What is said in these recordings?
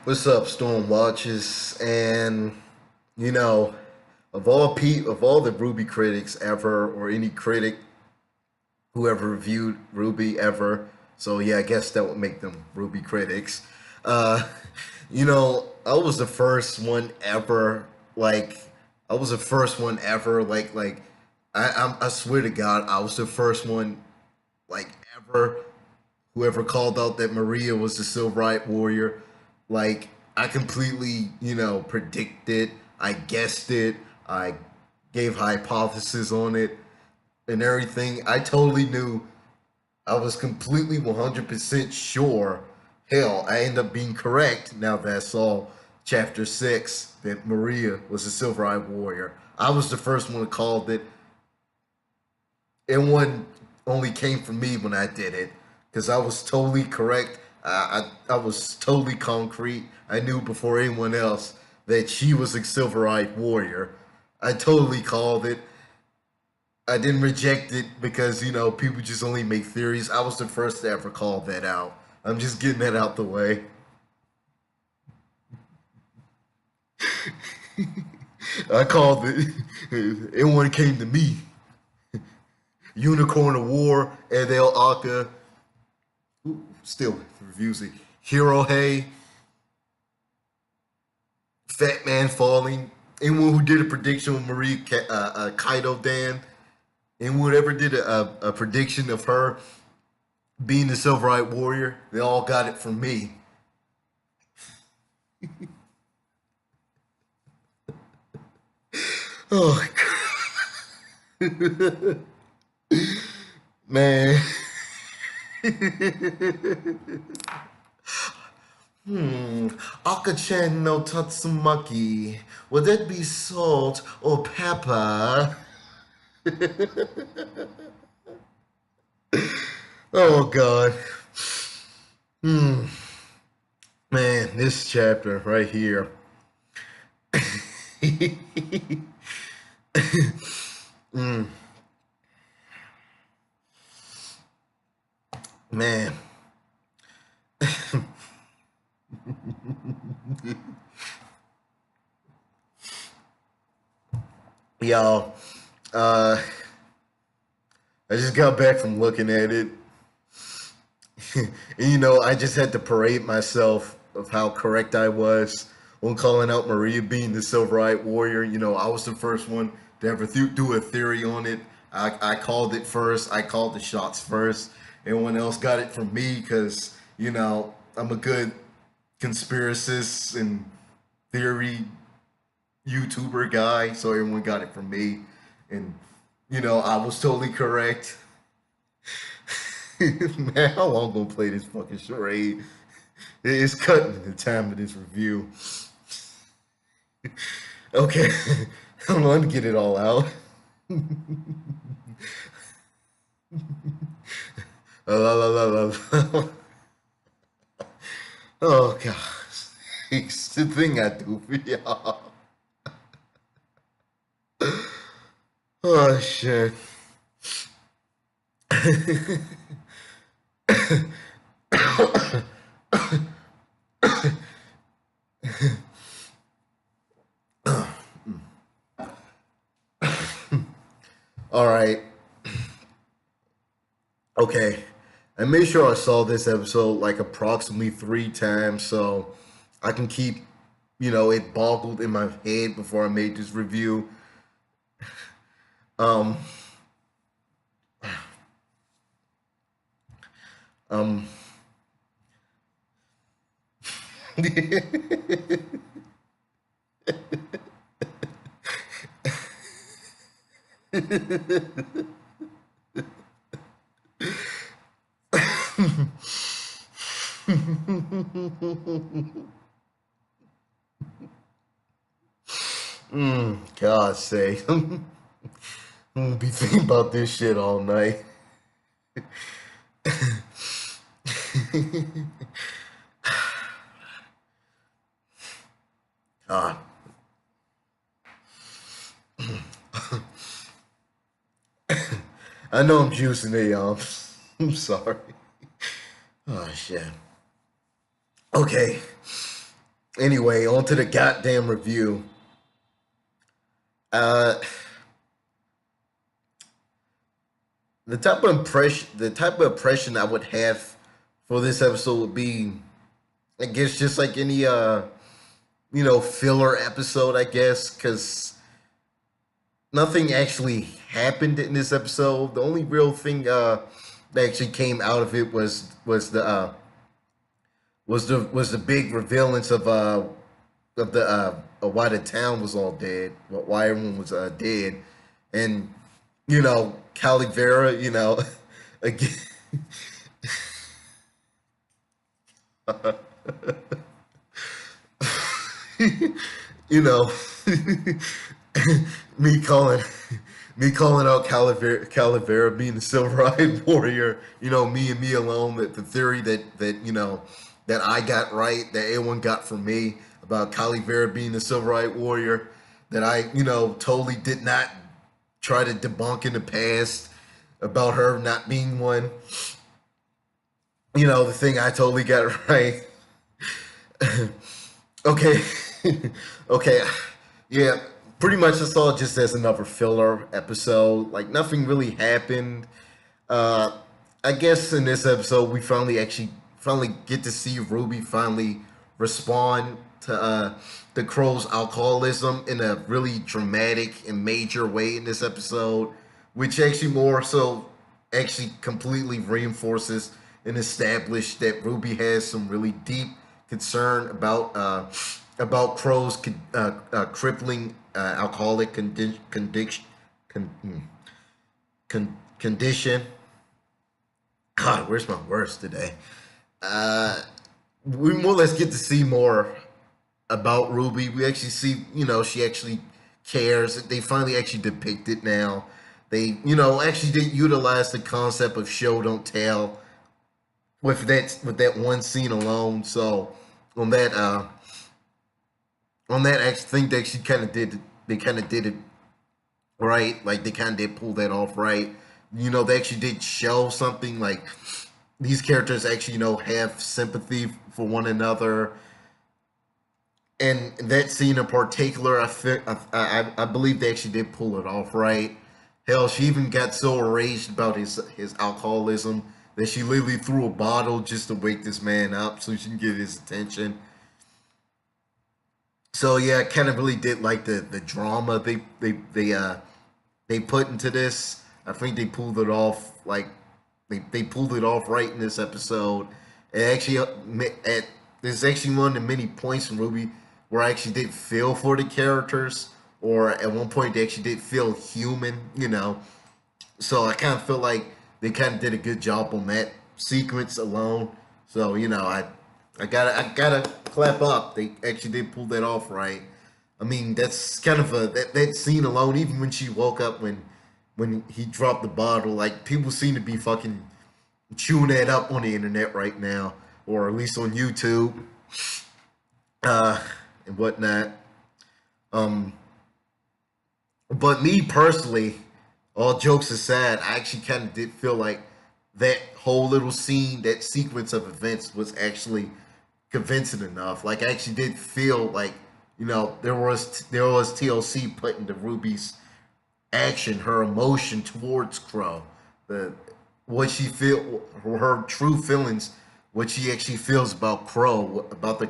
What's up, Storm Watches? And you know, of all the Ruby critics ever, or any critic who ever reviewed Ruby ever, so yeah, I guess that would make them Ruby critics. Uh, I was the first one ever. Like, I was the first one ever. I swear to God, I was the first one like ever whoever called out that Maria was the Silverite Warrior. Like, I completely, predicted, I guessed it, I gave hypothesis on it and everything. I totally knew. I was completely 100% sure. Hell, I ended up being correct now that I saw chapter 6 that Maria was a Silverite Warrior. I was the first one who called it. And one only came from me when I did it because I was totally correct. I was totally concrete. I knew before anyone else that she was a Silverite Warrior. I totally called it. I didn't reject it because, people just only make theories. I was the first to ever call that out. I'm just getting that out the way. I called it. Everyone came to me. Unicorn of War, Adele Aka, still refusing. Hero Hay, Fat Man Falling. Anyone who did a prediction with Marie Kaido Dan, anyone who ever did a prediction of her being the Silverite Warrior, they all got it from me. Oh, man. Akachan no Tatsumaki. Would that be salt or pepper? Oh, God. Man, this chapter right here. Man. Y'all, I just got back from looking at it. And, I just had to parade myself of how correct I was on calling out Maria being the Silverite Warrior. I was the first one to ever do a theory on it. I called it first. I called the shots first. Everyone else got it from me because, I'm a good conspiracist and theory YouTuber guy. So everyone got it from me. And, I was totally correct. Man, how long gonna play this fucking charade? It's cutting the time of this review. Okay, I'm gonna get it all out. Oh gosh, it's the thing I do for y'all. Oh shit. All right. Okay. I made sure I saw this episode like approximately 3 times so I can keep, it boggled in my head before I made this review. Um, um, God's sake. I'm gonna be thinking about this shit all night. God. I know I'm juicing it, y'all. I'm sorry. Oh, shit. Okay. Anyway, on to the goddamn review. Uh, the type of impression I would have for this episode would be, I guess, just like any filler episode, I guess, because nothing actually happened in this episode. The only real thing that actually came out of it was the big revealance of the why the town was all dead, why everyone was dead, and Calivera, again, you know, me calling me calling out Calavera being the Silver-Eyed Warrior. Me and me alone. That the theory that I got right, that everyone got from me about Calavera being the Silver-Eyed Warrior, that I totally did not try to debunk in the past about her not being one. The thing I totally got right. Okay. Okay. Yeah, pretty much I saw it just as another filler episode. Like nothing really happened. Uh I guess in this episode we finally get to see Ruby finally respond to the Crow's alcoholism in a really dramatic and major way in this episode, which actually more so actually completely reinforces and established that Ruby has some really deep concern about Crow's crippling alcoholic condition. God, where's my words today? Uh, we more or less get to see more about Ruby. We actually see, she actually cares. They finally actually depict it now. They, actually did utilize the concept of show don't tell with that one scene alone. So on that I think they actually kind of did they kind of did it right. Like they kind of did pull that off right. They actually did show something like these characters actually have sympathy for one another. And that scene in particular, I believe they actually did pull it off right. Hell, she even got so enraged about his alcoholism that she literally threw a bottle just to wake this man up so she can get his attention. So yeah, I kind of really did like the drama they put into this. I think they pulled it off they pulled it off right in this episode. It actually there's actually one of the many points in Ruby where I actually did feel for the characters, or at one point they actually did feel human. So I kind of feel like they kind of did a good job on that sequence alone. So I gotta clap up. They actually did pull that off right. I mean, that's kind of that scene alone. Even when she woke up, when he dropped the bottle, like people seem to be fucking chewing that up on the internet right now, or at least on YouTube, uh, and whatnot. Um, but me personally, all jokes aside, I actually kind of did feel like that whole little scene, that sequence of events, was actually convincing enough. Like I actually did feel like there was TLC putting the Ruby's action, her emotion towards Crow, the what she feel, her true feelings, what she actually feels about Crow, about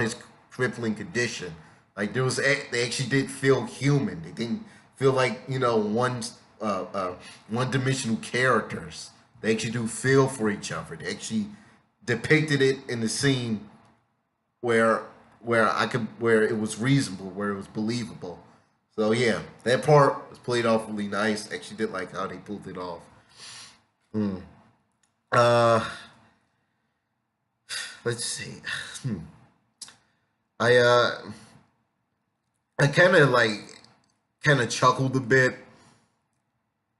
his crippling condition. Like they actually did feel human. They didn't feel like one-dimensional characters. They actually do feel for each other. They actually depicted it in the scene where where it was reasonable, where it was believable. So yeah, that part was played off really nice. Actually did like how they pulled it off. Hmm. Uh, let's see. Hmm. I I kind of chuckled a bit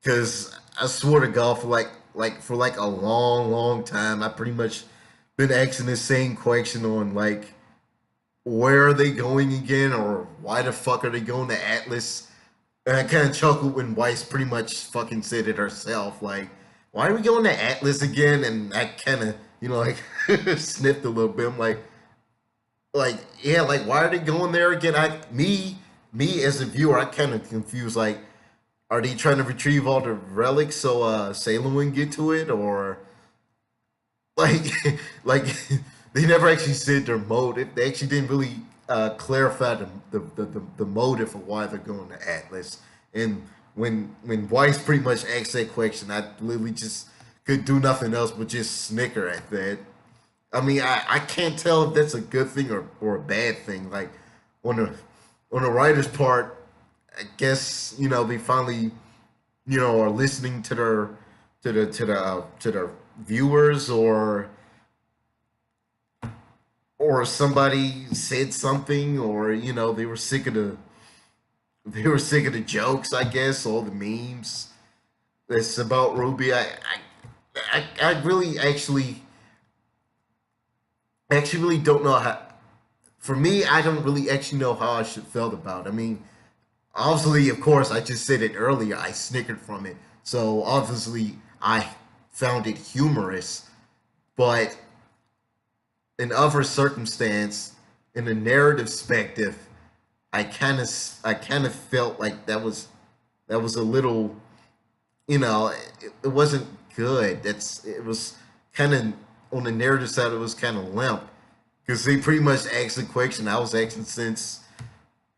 because I swear to God, for like a long time, I pretty much been asking the same question on like where are they going again, or why the fuck are they going to Atlas? And I kind of chuckled when Weiss pretty much fucking said it herself, like, why are we going to Atlas again? And I kind of, like, sniffed a little bit. I'm like, like, yeah, like why are they going there again? Me as a viewer, I kind of confused. Like, are they trying to retrieve all the relics so Salem wouldn't get to it, or like like they never actually said their motive. They actually didn't really clarify the motive of why they're going to Atlas. And when Weiss pretty much asked that question, I literally just could do nothing else but just snicker at that. I mean, I can't tell if that's a good thing or a bad thing. Like on the on the writer's part, I guess they finally are listening to their viewers, or somebody said something, or they were sick of the jokes, I guess, all the memes that's about RWBY. I really actually really don't know how. For me, I don't really actually know how I should felt about it. I mean, obviously, of course, I just said it earlier. I snickered from it, so obviously I found it humorous. But in other circumstance, in a narrative perspective, I kind of felt like that was a little, it wasn't good. It was kind of, on the narrative side, it was kind of limp because they pretty much asked the question I was asking since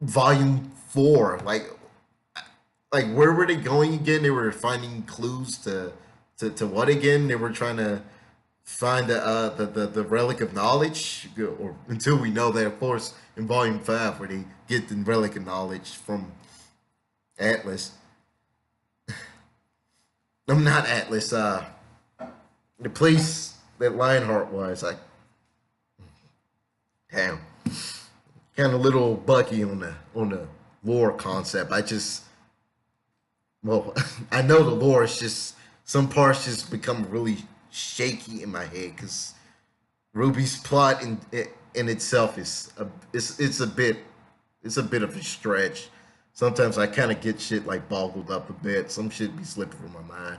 volume 4. Like where were they going again? They were finding clues to what again? They were trying to find the relic of knowledge, or until we know that, of course, in volume 5, where they get the relic of knowledge from Atlas. I'm not Atlas. The place that Lionheart was. Like, damn, kind of little Bucky on the lore concept. Well, I know the lore is just, some parts just become really shaky in my head because Ruby's plot in itself is it's a bit of a stretch. Sometimes I kind of get shit like boggled up a bit. Some shit be slipping from my mind.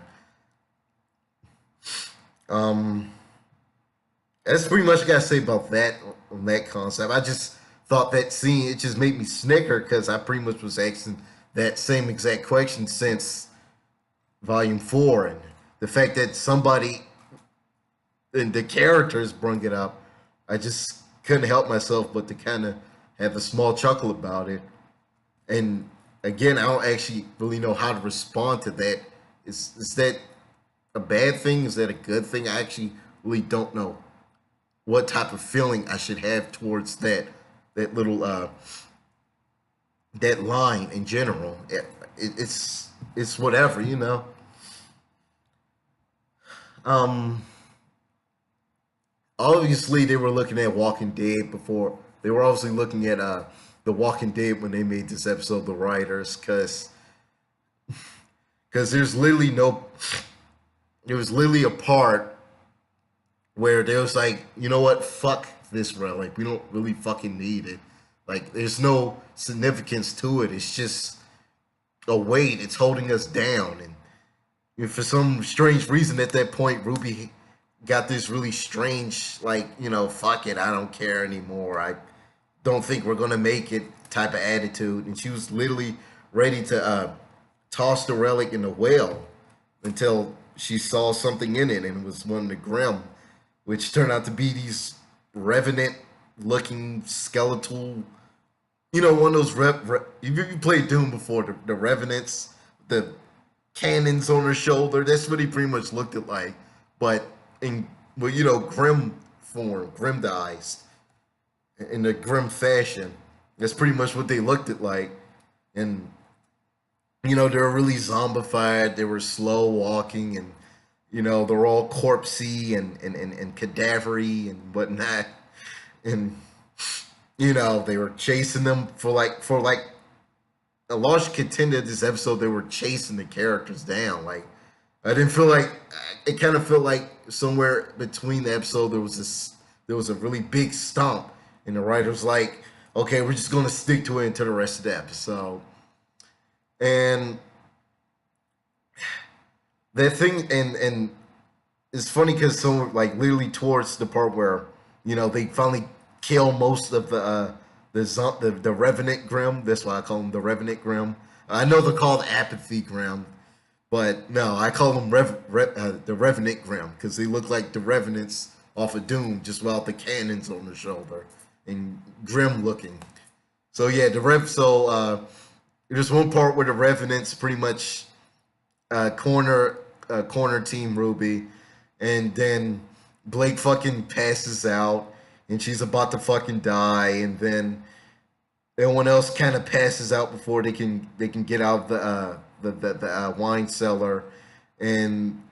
Um, that's pretty much what I gotta say about that on that concept. I just thought that scene, it just made me snicker because I pretty much was asking that same exact question since volume 4, and the fact that somebody and the characters bring it up, I just couldn't help myself but to kind of have a small chuckle about it. And again, I don't actually really know how to respond to that. Is that a bad thing? Is that a good thing? I actually really don't know what type of feeling I should have towards that little that line in general. It's whatever. Um, Obviously they were looking at Walking Dead before. They were obviously looking at The Walking Dead when they made this episode. The writers, because there was literally a part where they was like, you know what, fuck this relic. We don't really fucking need it. Like, there's no significance to it. It's just a weight. It's holding us down. And for some strange reason, at that point, Ruby got this really strange, like, fuck it, I don't care anymore. I don't think we're gonna make it type of attitude. And she was literally ready to toss the relic in the well until she saw something in it, and it was one of the Grim, which turned out to be these revenant looking skeletal, one of those if you played Doom before, the revenants, the cannons on her shoulder. That's what he pretty much looked at like, but in, well, grim form, grimdized in a grim fashion. That's pretty much what they looked at like. And they were really zombified. They were slow walking, and they're all corpsey and cadavery and whatnot. And they were chasing them for a large content of this episode. They were chasing the characters down. Like, I didn't feel like, it kind of felt like somewhere between the episode there was a really big stomp, and the writer's like, okay, we're just gonna stick to it until the rest of the episode. And that thing, and it's funny because, so like, literally towards the part where they finally kill most of the Revenant Grim. That's why I call them the Revenant Grim. I know they're called Apathy Grim, but no, I call them the Revenant Grim because they look like the Revenants off of Doom, just without the cannons on the shoulder and grim looking. So yeah, the Rev. So there's one part where the Revenants pretty much corner Team RWBY, and then Blake fucking passes out, and she's about to fucking die, and then everyone else kind of passes out before they can get out of the wine cellar, and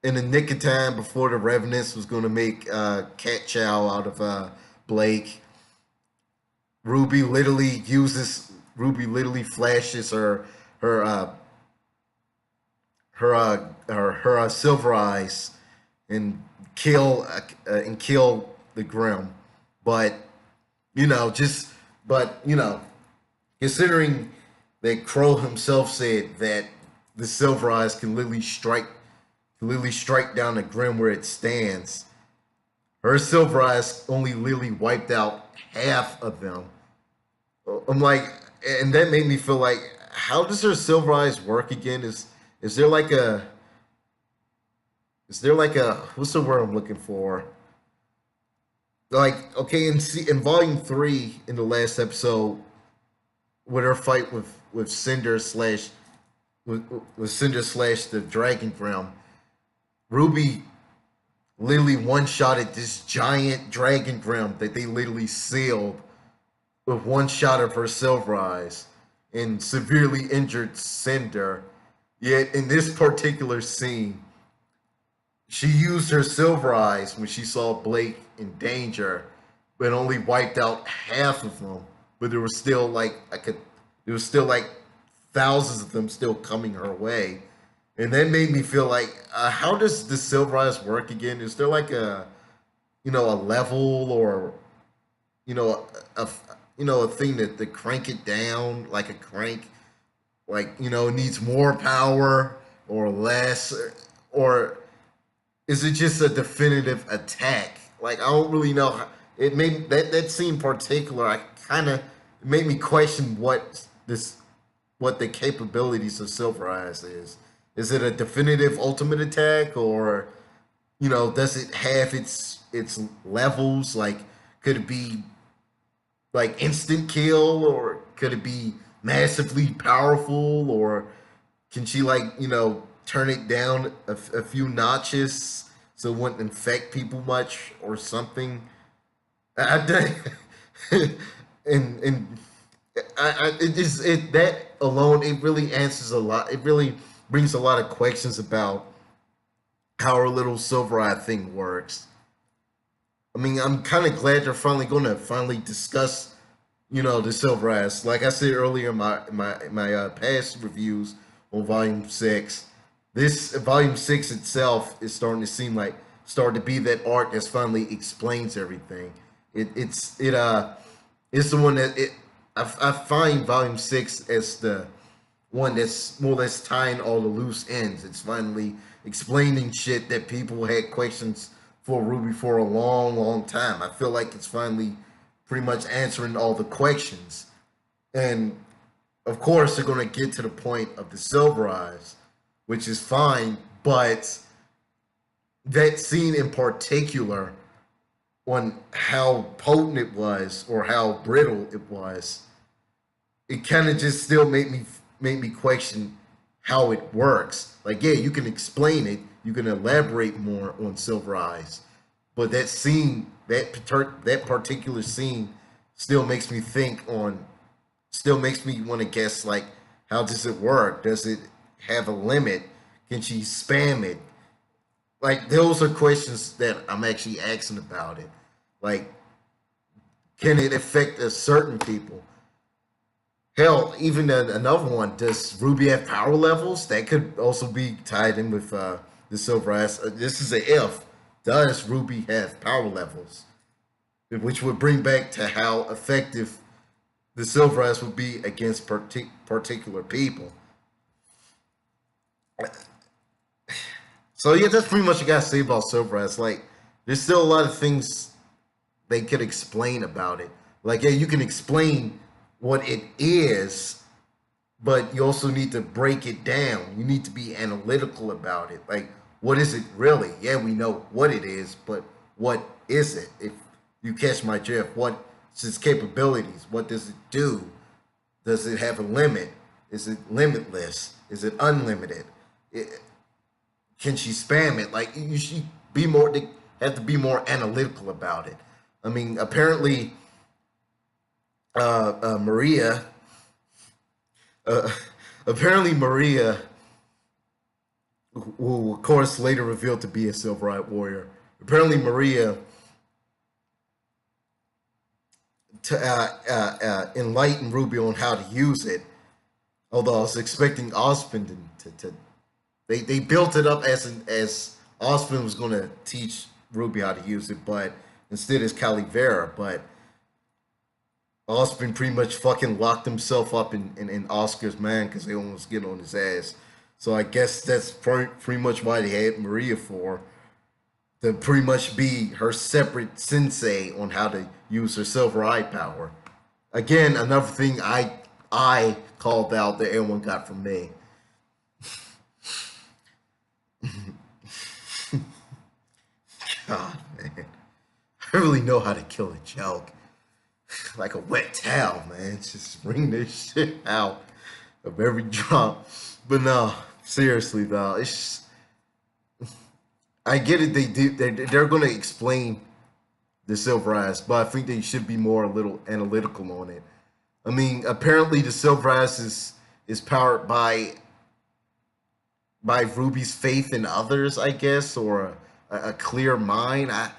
in the nick of time before the Revenants was going to make cat chow out of Blake, RWBY literally flashes her silver eyes and kill the Grim. But considering that Crow himself said that the silver eyes can literally strike down the Grim where it stands, her silver eyes only literally wiped out half of them. I'm like, and that made me feel like, how does her silver eyes work again? Is there like a what's the word I'm looking for? Like, okay, in volume 3 in the last episode, with her fight with Cinder slash with Cinder slash the Dragon Realm, RWBY literally one shotted this giant Dragon Realm that they literally sealed with one shot of her silver eyes and severely injured Cinder. Yet in this particular scene, she used her silver eyes when she saw Blake in danger, but only wiped out half of them. But there was still like thousands of them still coming her way, and that made me feel like, how does the silver eyes work again? Is there like a level, or a thing that crank it down, like a crank, like it needs more power or less, or is it just a definitive attack? Like, I don't really know. It made that scene particular. I kind of made me question what the capabilities of Silver Eyes is. Is it a definitive ultimate attack, or does it have its levels? Like, could it be like instant kill, or could it be massively powerful, or can she turn it down a few notches so it wouldn't infect people much or something? I think, and that alone, it really answers a lot. It really brings a lot of questions about how our little silver eye thing works. I mean, I'm kind of glad they're finally going to discuss, the silver eyes. Like I said earlier in my past reviews on Volume 6, this Volume 6 itself is starting to be that arc that finally explains everything. It's the one that I find Volume 6 as the one that's more or less tying all the loose ends. It's finally explaining shit that people had questions for RWBY for a long, long time. I feel like it's finally pretty much answering all the questions. And of course, they're going to get to the point of the Silver Eyes, which is fine, but that scene in particular, on how potent it was or how brittle it was, it kind of just still made me question how it works. Like, yeah, you can explain it, you can elaborate more on Silver Eyes, but that scene, that particular scene, still makes me want to guess, like, how does it work? Does it have a limit? Can she spam it? Like, those are questions that I'm actually asking about it. Like, can it affect a certain people? Hell, even another one, does RWBY have power levels? That could also be tied in with the Silver Eyes. This is a if. Does RWBY have power levels? Which would bring back to how effective the Silver Eyes would be against particular people. So yeah, that's pretty much what I gotta say about Silver Eyes. Like, there's still a lot of things they could explain about it. Like, yeah, you can explain what it is, but you also need to break it down. You need to be analytical about it. Like, what is it really? Yeah, we know what it is, but what is it? If you catch my drift, what's its capabilities? What does it do? Does it have a limit? Is it limitless? Is it unlimited? It, can she spam it? Like, you should be more. They have to be more analytical about it. I mean, apparently, Maria. Uh, apparently, Maria, who of course later revealed to be a Silverite warrior. Apparently, Maria to enlighten Ruby on how to use it. Although I was expecting Osmond to they built it up as Osmond was going to teach Ruby how to use it, but instead it's Calivera. But Osmond pretty much fucking locked himself up in Oscar's mind because they almost get on his ass. So I guess that's pretty much why they had Maria for, to pretty much be her separate sensei on how to use her silver eye power. Again, another thing I called out that everyone got from me. God, man, I really know how to kill a joke, like a wet towel, man. Just wring this shit out of every drop. But no, seriously though, it's just, I get it. They do. They're going to explain the Silver Eyes, but I think they should be more a little analytical on it. I mean, apparently the Silver Eyes is powered by Ruby's faith in others, I guess, or a clear mind. I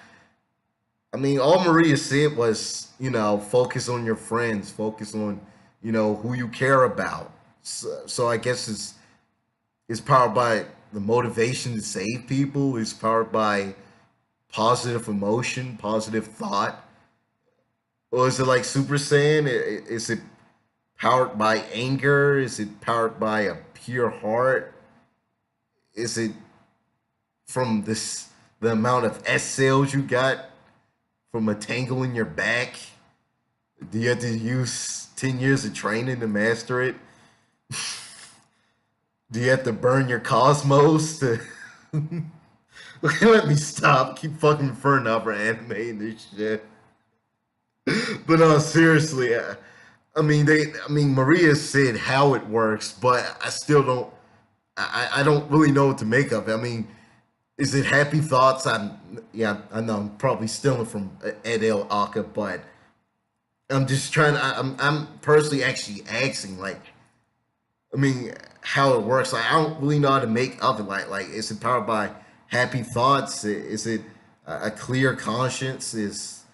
mean, all Maria said was, focus on your friends, focus on, who you care about. So I guess it's powered by the motivation to save people. It's powered by positive emotion, positive thought. Or is it like Super Saiyan? Is it powered by anger? Is it powered by a pure heart? Is it from the amount of S cells you got from a tangle in your back? Do you have to use 10 years of training to master it? Do you have to burn your cosmos to let me stop. Keep fucking referring to other anime and this shit. But no, seriously, I mean, Maria said how it works, but I still don't. I don't really know what to make of it. I mean, is it happy thoughts? Yeah, I know I'm probably stealing from Ed L. Aka, but I'm just trying. I'm personally actually asking, like, I mean, how it works. Like, I don't really know how to make of it. Like, is it powered by happy thoughts? Is it a clear conscience? Is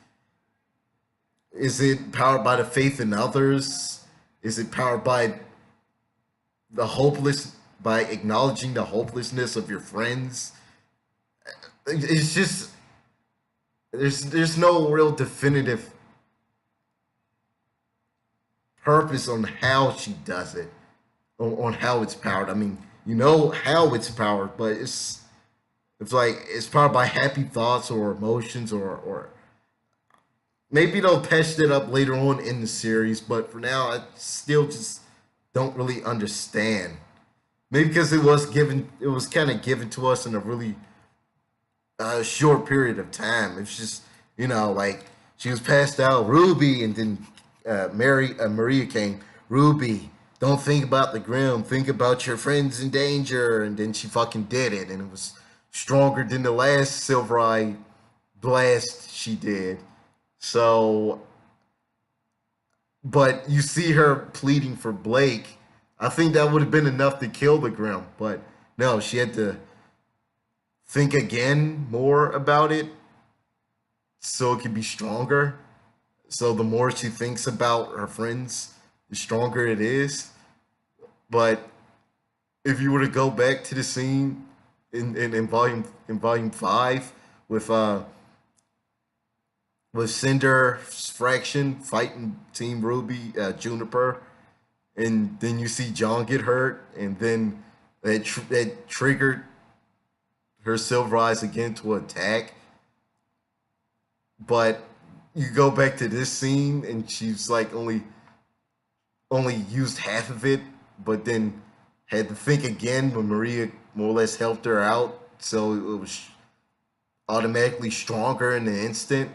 it powered by the faith in others? Is it powered by by acknowledging the hopelessness of your friends? It's just there's no real definitive purpose on how she does it, on how it's powered. I mean, you know how it's powered, but it's like it's powered by happy thoughts or emotions or maybe they'll patch it up later on in the series, but for now, I still just don't really understand. Maybe because it was kind of given to us in a really short period of time. It's just, like she was passed out, Ruby, and then Maria came, Ruby, don't think about the Grim, think about your friends in danger, and then she fucking did it, and it was stronger than the last Silver Eye blast she did. So, but you see her pleading for Blake. I think that would have been enough to kill the Grim, but no, she had to think again more about it so it could be stronger. So the more she thinks about her friends, the stronger it is. But if you were to go back to the scene in volume 5 with Cinder's fraction fighting Team Ruby, Juniper, and then you see John get hurt, and then that triggered her Silver Eyes again to attack. But you go back to this scene and she's like only used half of it, but then had to think again when Maria more or less helped her out, so it was automatically stronger in the instant.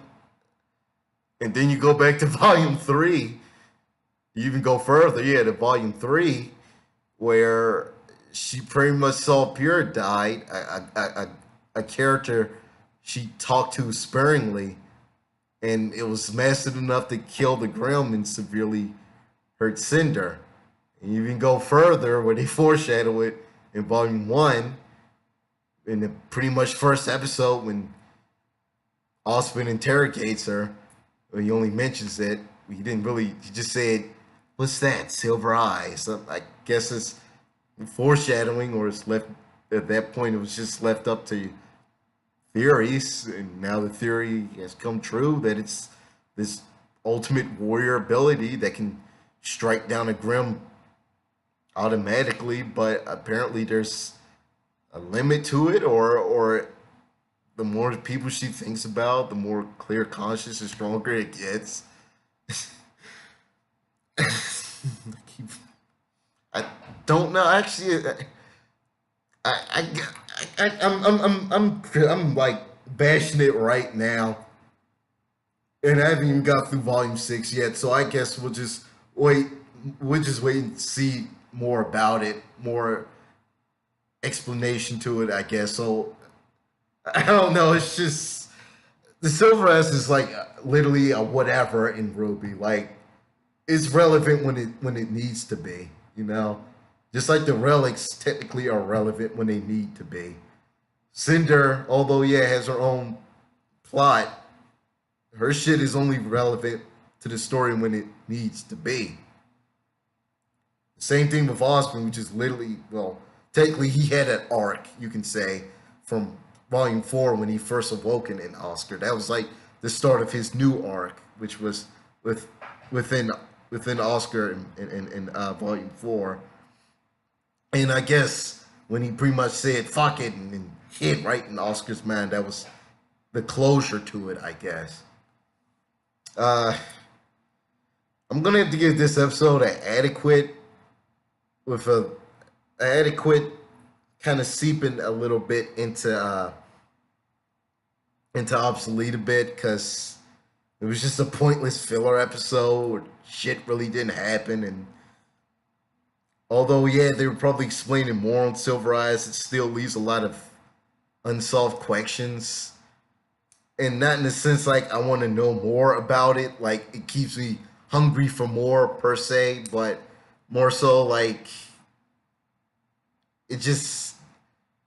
And then you go back to Volume Three. You even go further, yeah, to Volume Three, where she pretty much saw Pure died, a character she talked to sparingly, and it was massive enough to kill the Grimm and severely hurt Cinder. And you even go further where they foreshadow it in Volume 1, in the pretty much first episode when Osmond interrogates her. Well, he only mentions it. He didn't really, he just said, "What's that? Silver eyes." So I guess it's foreshadowing, or it's left, at that point, it was just left up to theories. And now the theory has come true that it's this ultimate warrior ability that can strike down a Grimm automatically, but apparently there's a limit to it, or the more people she thinks about, the more clear conscious and stronger it gets. I don't know. Actually, I'm like bashing it right now, and I haven't even got through Volume 6 yet. So I guess we'll just wait. We'll just wait and see more about it, more explanation to it, I guess. So I don't know. It's just the Silver S is like literally a whatever in RWBY. Like it's relevant when it needs to be, you know. Just like the relics technically are relevant when they need to be. Cinder, although yeah, has her own plot, her shit is only relevant to the story when it needs to be. Same thing with Osmond, which is literally, well, technically he had an arc, you can say, from Volume 4 when he first awoken in Oscar. That was like the start of his new arc, which was within Oscar in Volume 4. And I guess when he pretty much said fuck it and hit right in Oscar's mind, that was the closure to it, I guess. I'm gonna have to give this episode an adequate, with a adequate kind of seeping a little bit into obsolete a bit, because it was just a pointless filler episode. Shit really didn't happen, and although yeah, they were probably explaining more on Silver Eyes, it still leaves a lot of unsolved questions. And not in the sense like I want to know more about it, like it keeps me hungry for more per se, but more so like it just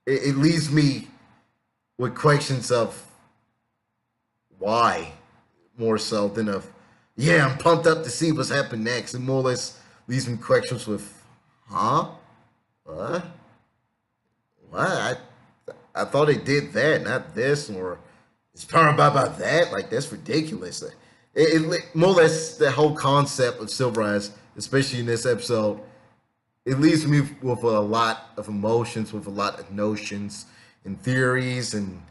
it leaves me with questions of why, more so than of yeah, I'm pumped up to see what's happening next, and more or less leaves me questions with huh? What? I thought it did that, not this, or it's powered about that. Like that's ridiculous. It more or less the whole concept of Silver Eyes, especially in this episode, it leaves me with a lot of emotions, with a lot of notions and theories, and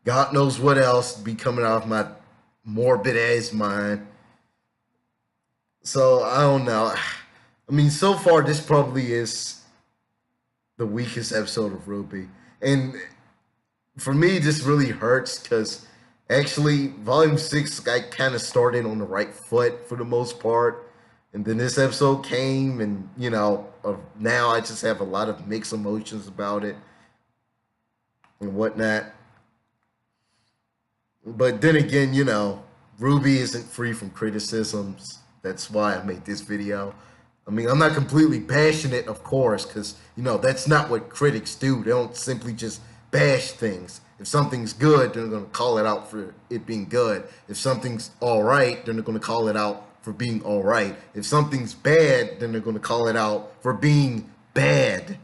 God knows what else be coming out of my morbid ass mind. So I don't know. I mean, so far this probably is the weakest episode of RWBY, and for me, this really hurts because actually, Volume 6, I kind of started on the right foot for the most part. And then this episode came, and, you know, now I just have a lot of mixed emotions about it and whatnot. But then again, you know, RWBY isn't free from criticisms. That's why I made this video. I mean, I'm not completely passionate, of course, because, you know, that's not what critics do. They don't simply just bash things. If something's good, they're going to call it out for it being good. If something's all right, then they're going to call it out for being all right. If something's bad, then they're going to call it out for being bad.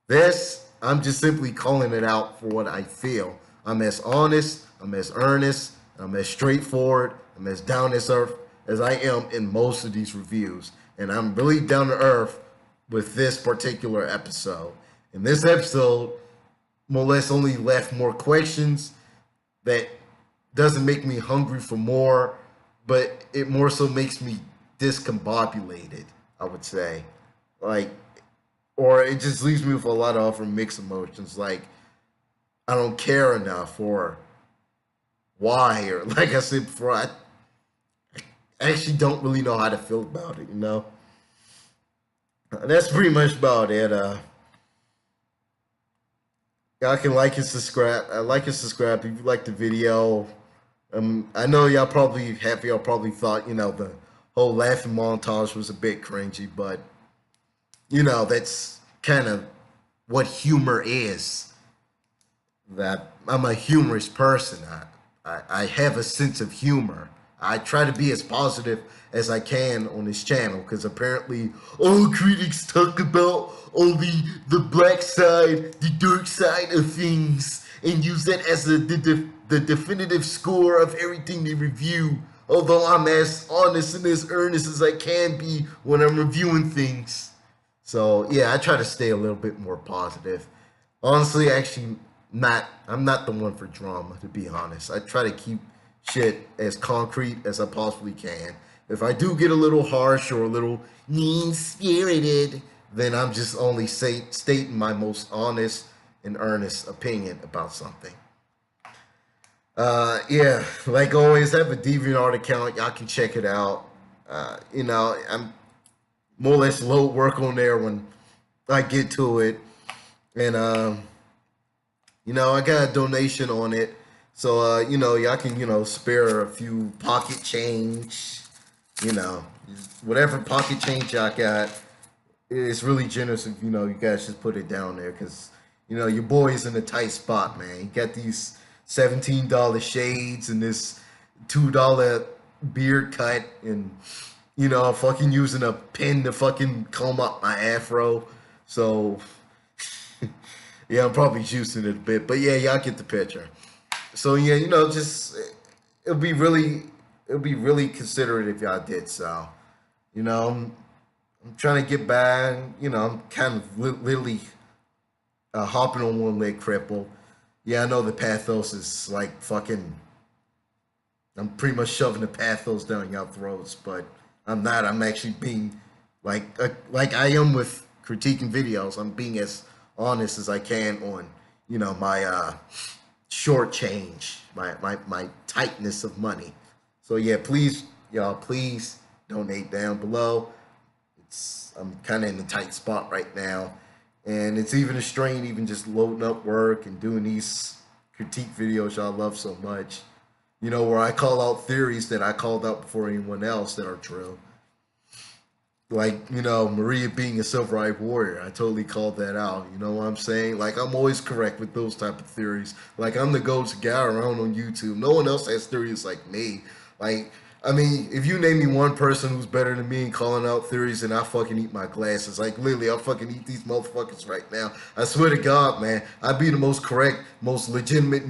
This, I'm just simply calling it out for what I feel. I'm as honest, I'm as earnest, I'm as straightforward, I'm as down to earth as I am in most of these reviews. And I'm really down to earth with this particular episode. In this episode, more or less only left more questions that doesn't make me hungry for more. but it more so makes me discombobulated, I would say. Like, or it just leaves me with a lot of mixed emotions. Like, I don't care enough, or why, or like I said before, I actually don't really know how to feel about it, you know? That's pretty much about it. Y'all can like and subscribe. Like and subscribe if you like the video. I know y'all probably thought, the whole laughing montage was a bit cringy, but that's kind of what humor is. That I'm a humorous person. I have a sense of humor. I try to be as positive as I can on this channel because apparently all critics talk about only the black side, the dark side of things, and use that as the definitive score of everything they review. Although I'm as honest and as earnest as I can be when I'm reviewing things. So yeah, I try to stay a little bit more positive. Honestly, actually, I'm not the one for drama, to be honest. I try to keep shit as concrete as I possibly can. If I do get a little harsh or a little mean-spirited, then I'm just only stating my most honest and earnest opinion about something. Yeah, like always, I have a DeviantArt account. Y'all can check it out. I'm more or less load work on there when I get to it. And, I got a donation on it. So, y'all can, spare a few pocket change, whatever pocket change y'all got. It's really generous if, you guys just put it down there because, your boy is in a tight spot, man. You got these $17 shades and this $2 beard cut and, I'm fucking using a pen to fucking comb up my afro. So, yeah, I'm probably juicing it a bit. But, yeah, y'all get the picture. So yeah, just it'll be really considerate if y'all did so. I'm trying to get by. I'm kind of literally hopping on one leg cripple. Yeah, I know the pathos is like fucking. I'm pretty much shoving the pathos down y'all throats, but I'm not. I'm actually being like I am with critiquing videos. I'm being as honest as I can on my short change, my tightness of money. So yeah, please, y'all, please donate down below. I'm kind of in a tight spot right now, and it's even a strain, even just loading up work and doing these critique videos y'all love so much. Where I call out theories that I called out before anyone else that are true. Like, Maria being a silver-eyed warrior. I totally called that out. You know what I'm saying? Like, I'm always correct with those type of theories. Like, I'm the go-to guy around on YouTube. No one else has theories like me. Like, I mean, if you name me one person who's better than me in calling out theories, then I fucking eat my glasses. Like, literally, I'll fucking eat these motherfuckers right now. I swear to God, man. I'd be the most correct, most legitimate